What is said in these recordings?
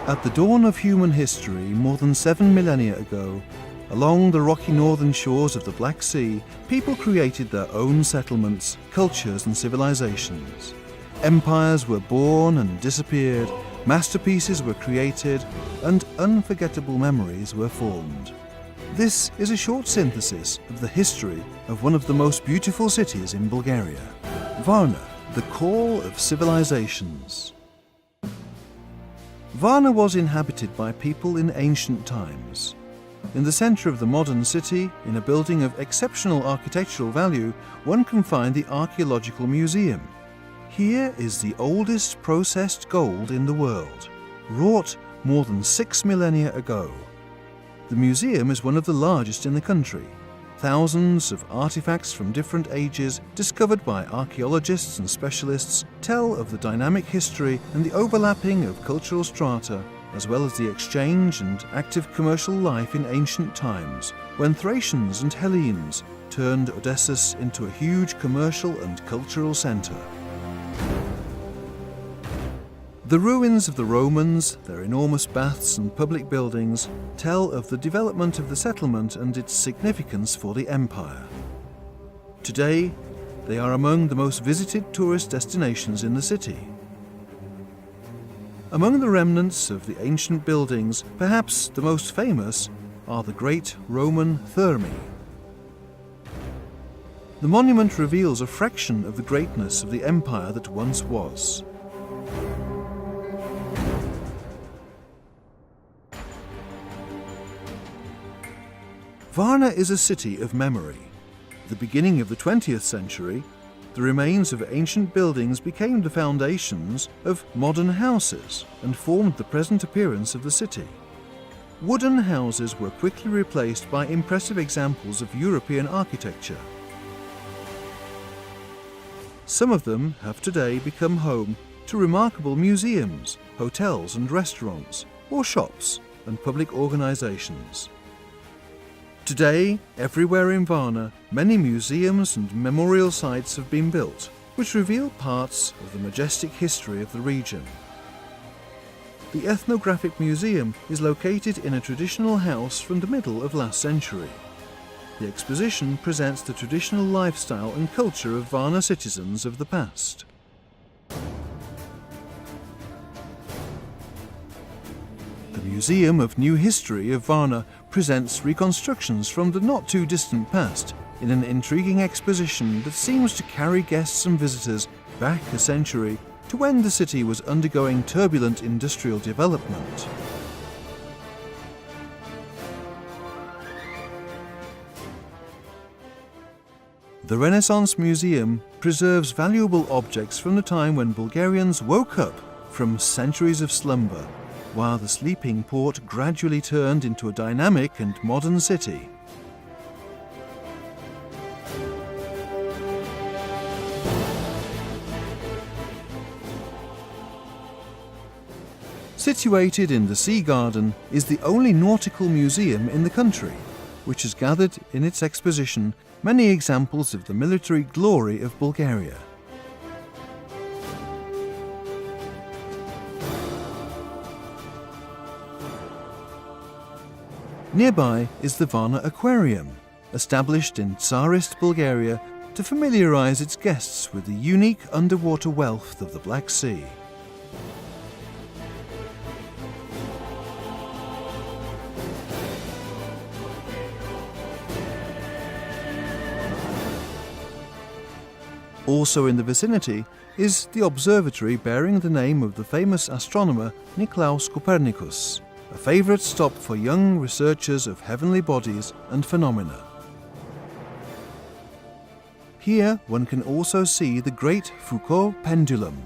At the dawn of human history, more than 7 millennia ago, along the rocky northern shores of the Black Sea, people created their own settlements, cultures and civilizations. Empires were born and disappeared, masterpieces were created, and unforgettable memories were formed. This is a short synthesis of the history of one of the most beautiful cities in Bulgaria, Varna, the call of civilizations. Varna was inhabited by people in ancient times. In the center of the modern city, in a building of exceptional architectural value, one can find the Archaeological Museum. Here is the oldest processed gold in the world, wrought more than 6 millennia ago. The museum is one of the largest in the country. Thousands of artifacts from different ages, discovered by archaeologists and specialists, tell of the dynamic history and the overlapping of cultural strata, as well as the exchange and active commercial life in ancient times, when Thracians and Hellenes turned Odessus into a huge commercial and cultural center. The ruins of the Romans, their enormous baths and public buildings, tell of the development of the settlement and its significance for the empire. Today, they are among the most visited tourist destinations in the city. Among the remnants of the ancient buildings, perhaps the most famous are the great Roman Thermae. The monument reveals a fraction of the greatness of the empire that once was. Varna is a city of memory. At the beginning of the 20th century, the remains of ancient buildings became the foundations of modern houses and formed the present appearance of the city. Wooden houses were quickly replaced by impressive examples of European architecture. Some of them have today become home to remarkable museums, hotels and restaurants, or shops and public organizations. Today, everywhere in Varna, many museums and memorial sites have been built, which reveal parts of the majestic history of the region. The Ethnographic Museum is located in a traditional house from the middle of last century. The exposition presents the traditional lifestyle and culture of Varna citizens of the past. The Museum of New History of Varna presents reconstructions from the not-too-distant past in an intriguing exposition that seems to carry guests and visitors back a century to when the city was undergoing turbulent industrial development. The Renaissance Museum preserves valuable objects from the time when Bulgarians woke up from centuries of slumber, while the sleeping port gradually turned into a dynamic and modern city. Situated in the Sea Garden is the only nautical museum in the country, which has gathered in its exposition many examples of the military glory of Bulgaria. Nearby is the Varna Aquarium, established in Tsarist Bulgaria to familiarize its guests with the unique underwater wealth of the Black Sea. Also in the vicinity is the observatory bearing the name of the famous astronomer Nicolaus Copernicus, a favorite stop for young researchers of heavenly bodies and phenomena. Here one can also see the great Foucault pendulum.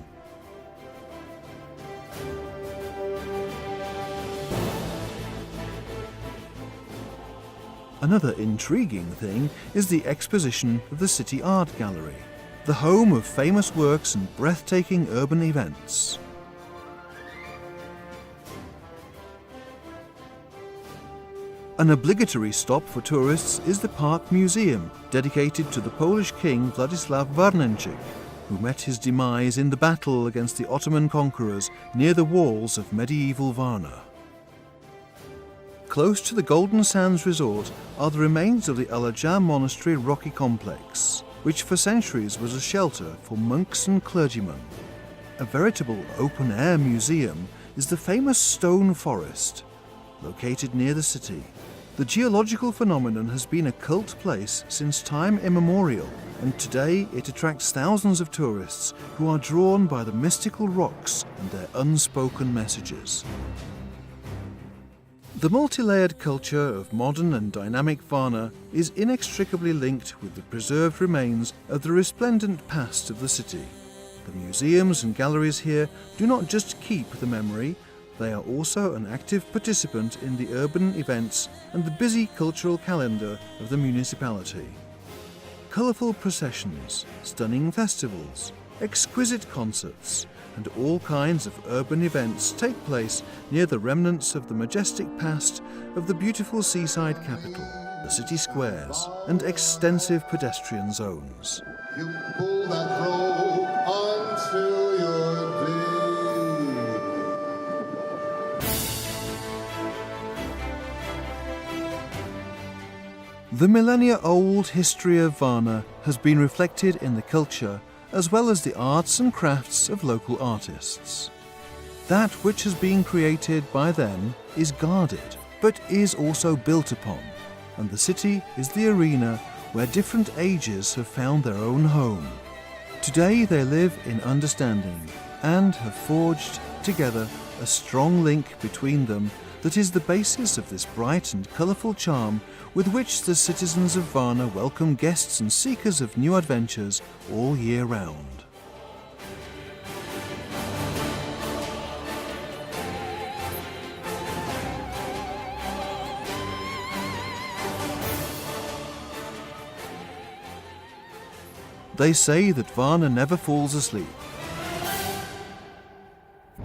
Another intriguing thing is the exposition of the City Art Gallery, the home of famous works and breathtaking urban events. An obligatory stop for tourists is the Park Museum, dedicated to the Polish king Władysław Warneńczyk, who met his demise in the battle against the Ottoman conquerors near the walls of medieval Varna. Close to the Golden Sands resort are the remains of the Alaja Monastery rocky complex, which for centuries was a shelter for monks and clergymen. A veritable open-air museum is the famous stone forest, located near the city. The geological phenomenon has been a cult place since time immemorial, and today it attracts thousands of tourists who are drawn by the mystical rocks and their unspoken messages. The multi-layered culture of modern and dynamic Varna is inextricably linked with the preserved remains of the resplendent past of the city. The museums and galleries here do not just keep the memory, they are also an active participant in the urban events and the busy cultural calendar of the municipality. Colourful processions, stunning festivals, exquisite concerts, and all kinds of urban events take place near the remnants of the majestic past of the beautiful seaside capital, the city squares, and extensive pedestrian zones. You pull that rope until you're dead. The millennia-old history of Varna has been reflected in the culture as well as the arts and crafts of local artists. That which has been created by them is guarded, but is also built upon, and the city is the arena where different ages have found their own home. Today they live in understanding and have forged together a strong link between them that is the basis of this bright and colourful charm with which the citizens of Varna welcome guests and seekers of new adventures all year round. They say that Varna never falls asleep.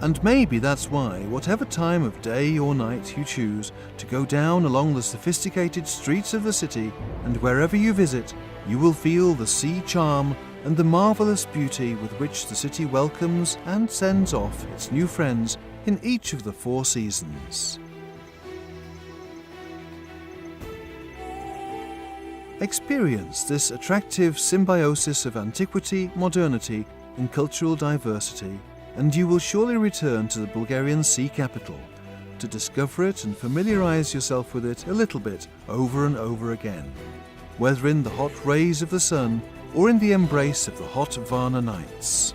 And maybe that's why, whatever time of day or night you choose to go down along the sophisticated streets of the city, and wherever you visit, you will feel the sea charm and the marvellous beauty with which the city welcomes and sends off its new friends in each of the 4 seasons. Experience this attractive symbiosis of antiquity, modernity, and cultural diversity, and you will surely return to the Bulgarian sea capital to discover it and familiarize yourself with it a little bit over and over again, whether in the hot rays of the sun or in the embrace of the hot Varna nights.